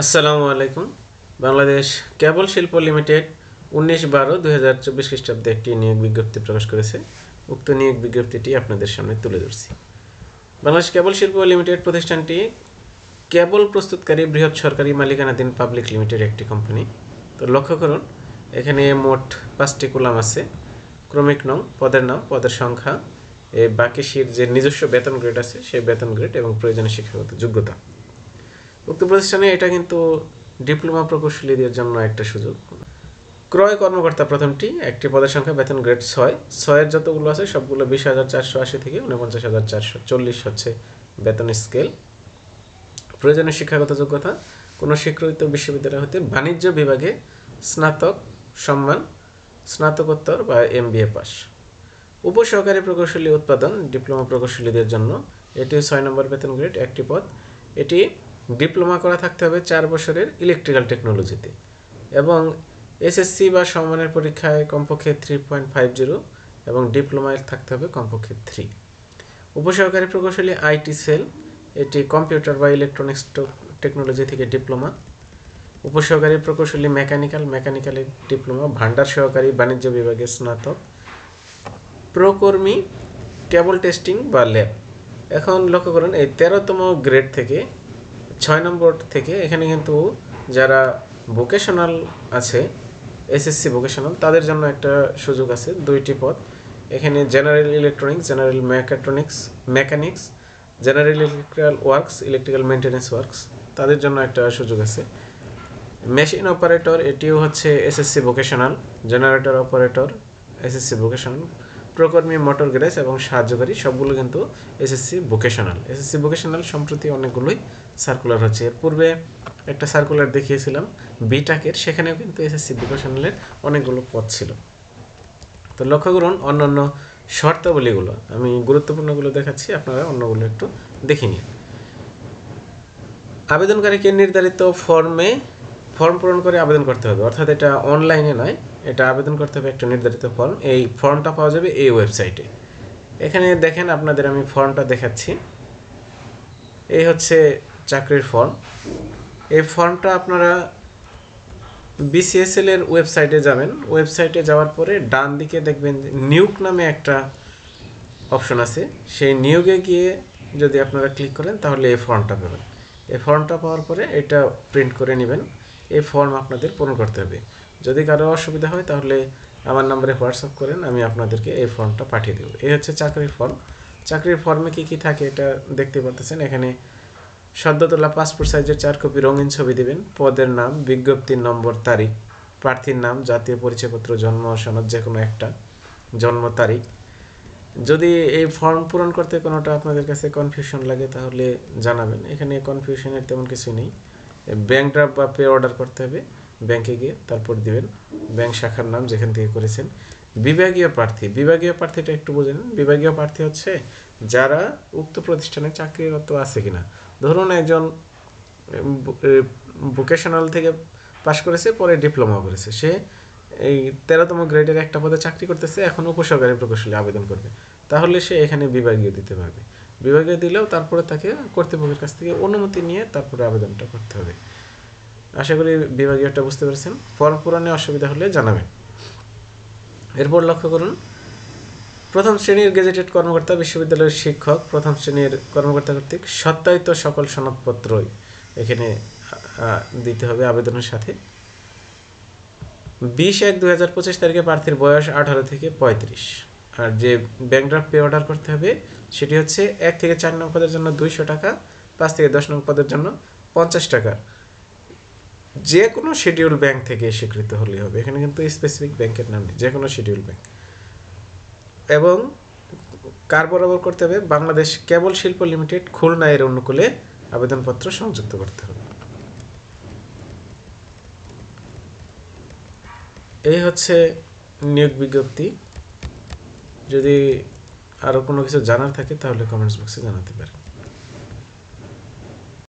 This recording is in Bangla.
আসসালামু আলাইকুম। বাংলাদেশ কেবল শিল্প লিমিটেড 19/12/2024 খ্রিস্টাব্দে একটি নিয়োগ বিজ্ঞপ্তি প্রকাশ করেছে। উক্ত নিয়োগ বিজ্ঞপ্তিটি আপনাদের সামনে তুলে ধরছি। বাংলাদেশ কেবল শিল্প লিমিটেড প্রতিষ্ঠানটি কেবল প্রস্তুতকারী বৃহৎ সরকারি মালিকানাধীন পাবলিক লিমিটেড একটি কোম্পানি। তো লক্ষ্য করুন, এখানে মোট 5টি কলাম আছে। ক্রমিক নং, পদের নাম, পদের সংখ্যা, বাকি শীট যে নিজস্ব বেতন গ্রেড আছে সেই বেতন গ্রেড এবং প্রয়োজনীয় শিক্ষাগত যোগ্যতা। উক্ত প্রতিষ্ঠানে এটা কিন্তু ডিপ্লোমা প্রকৌশলীদের জন্য একটা সুযোগ। ক্রয় কর্মকর্তা প্রথমটি, একটি পদের সংখ্যা, বেতন গ্রেড 6 যতগুলো আছে সবগুলো 20,480 থেকে 49,440 হচ্ছে বেতন স্কেল। প্রয়োজনীয় শিক্ষাগত যোগ্যতা, কোনো স্বীকৃত বিশ্ববিদ্যালয় হতে বাণিজ্য বিভাগে স্নাতক সম্মান, স্নাতকোত্তর বা MBA পাস। উপসহকারী প্রকৌশলী উৎপাদন, ডিপ্লোমা প্রকৌশলীদের জন্য এটি 6 নম্বর বেতন গ্রেড, একটি পদ। এটি ডিপ্লোমা করা থাকতে হবে 4 বছরের ইলেকট্রিক্যাল টেকনোলজিতে এবং SSC বা সমমানের পরীক্ষায় কমপক্ষে 3.50 এবং ডিপ্লোমায় থাকতে হবে কমপক্ষে 3। উপসহকারী প্রকৌশলী IT সেল, এটি কম্পিউটার বা ইলেকট্রনিক্স টেকনোলজি থেকে ডিপ্লোমা। উপসহকারী প্রকৌশলী মেকানিক্যালের ডিপ্লোমা। ভান্ডার সহকারী বাণিজ্য বিভাগে স্নাতক। প্রকর্মী কেবল টেস্টিং বা ল্যাব। এখন লক্ষ্য করুন, এই 13তম গ্রেড থেকে 6 নম্বর থেকে এখানে কিন্তু যারা ভোকেশনাল আছে, SSC ভোকেশনাল, তাদের জন্য একটা সুযোগ আছে, 2টি পদ। এখানে general electronics, general mechanics, general electrical works, electrical maintenance works, তাদের জন্য একটা সুযোগ আছে। মেশিন অপারেটর, এটিও হচ্ছে SSC vocational. Generator operator SSC vocational. প্রকর্মী মোটর গ্যারেজ এবং সাহায্যকারী সবগুলো কিন্তু SSC ভোকেশনাল। সম্প্রতি অনেকগুলোই সার্কুলার হচ্ছে। এর পূর্বে একটা সার্কুলার দেখিয়েছিলাম বিটাকের, সেখানেও কিন্তু SSC ভোকেশনালের অনেকগুলো পদ ছিল। তো লক্ষ্য করুন, অন্যান্য শর্তাবলীগুলো আমি গুরুত্বপূর্ণগুলো দেখাচ্ছি, আপনারা অন্যগুলো একটু দেখে নিন। আবেদনকারীকে নির্ধারিত ফর্ম পূরণ করে আবেদন করতে হবে, অর্থাৎ এটা অনলাইনে নয়, এটা আবেদন করতে হবে একটা নির্ধারিত ফর্ম। এই ফর্মটা পাওয়া যাবে এই ওয়েবসাইটে। এখানে দেখেন, আপনাদের আমি ফর্মটা দেখাচ্ছি। এই হচ্ছে চাকরির ফর্ম। এই ফর্মটা আপনারা BCSL এর ওয়েবসাইটে যাবেন। ওয়েবসাইটে যাওয়ার পরে ডান দিকে দেখবেন নিয়োগ নামে একটা অপশন আছে। সেই নিয়োগে গিয়ে যদি আপনারা ক্লিক করেন তাহলে এই ফর্মটা পাবেন। এই ফর্মটা পাওয়ার পরে এটা প্রিন্ট করে নেবেন। এই ফর্ম আপনাদের পূরণ করতে হবে। যদি কারো অসুবিধা হয় তাহলে আমার নম্বরে হোয়াটসঅ্যাপ করেন, আমি আপনাদেরকে এই ফর্মটা পাঠিয়ে দেবো। এই হচ্ছে চাকরির ফর্ম। চাকরির ফর্মে কী কী থাকে এটা দেখতে পাচ্ছেন। এখানে সদ্য তোলা পাসপোর্ট সাইজের 4 কপি রঙিন ছবি দেবেন, পদের নাম, বিজ্ঞপ্তির নম্বর, তারিখ, প্রার্থীর নাম, জাতীয় পরিচয়পত্র, জন্ম সনদ যে কোনো একটা, জন্ম তারিখ। যদি এই ফর্ম পূরণ করতে কোনোটা আপনাদের কাছে কনফিউশন লাগে তাহলে জানাবেন। এখানে কনফিউশনের তেমন কিছু নেই। ব্যাংক ড্রাফট বা পে অর্ডার করতে হবে, ব্যাংকে গিয়ে তারপর দিবেন ব্যাংক শাখার নাম যেখান থেকে করেছেন। বিভাগীয় প্রার্থীটা একটু বুঝে নিন। বিভাগীয় প্রার্থী হচ্ছে যারা উক্ত প্রতিষ্ঠানে চাকরিরত আছে কিনা। ধরুন একজন ভোকেশনাল থেকে পাশ করেছে, পরে ডিপ্লোমা করেছে, সে এই 13তম গ্রেডের একটা পদে চাকরি করতেছে, এখন উপসহকারী প্রকৌশলী আবেদন করবে, তাহলে সে এখানে বিভাগীয় দিতে পারবে। বিভাগীয় দিলেও তারপরে তাকে কর্তৃপক্ষের কাছ থেকে অনুমতি নিয়ে তারপরে আবেদনটা করতে হবে। আশা করি বিভাগীয়টা বুঝতে পেরেছেন। ফর্ম পূরণে অসুবিধা হলে জানাবেন। এরপর লক্ষ্য করুন, প্রথম শ্রেণীর গেজেটেড কর্মকর্তা, বিশ্ববিদ্যালয়ের শিক্ষক, প্রথম শ্রেণীর কর্মকর্তা কর্তৃক সত্যায়িত সকল সনদপত্রই এখানে দিতে হবে আবেদনের সাথে। 20/1/2025 তারিখে প্রার্থীর বয়স 18 থেকে 35। আর যে ব্যাংক ড্রাফট পে অর্ডার করতে হবে সেটি হচ্ছে 1 থেকে 4 নং পদের জন্য 200 টাকা, 5 থেকে 10 নং পদের জন্য 50 টাকা। যে কোনো শিডিউল ব্যাংক থেকে স্বীকৃত হলেই হবে। এখানে কিন্তু স্পেসিফিক ব্যাংকের নাম নেই, যে কোনো শিডিউল ব্যাংক। এবং কার বরাবর করতে হবে? বাংলাদেশ কেবল শিল্প লিমিটেড, খুলনা এর অনুকূলে আবেদনপত্র সংযুক্ত করতে হবে। এই হচ্ছে নিয়োগ বিজ্ঞপ্তি। যদি আরও কোনো কিছু জানার থাকে তাহলে কমেন্টস বক্সে জানাতে পারেন।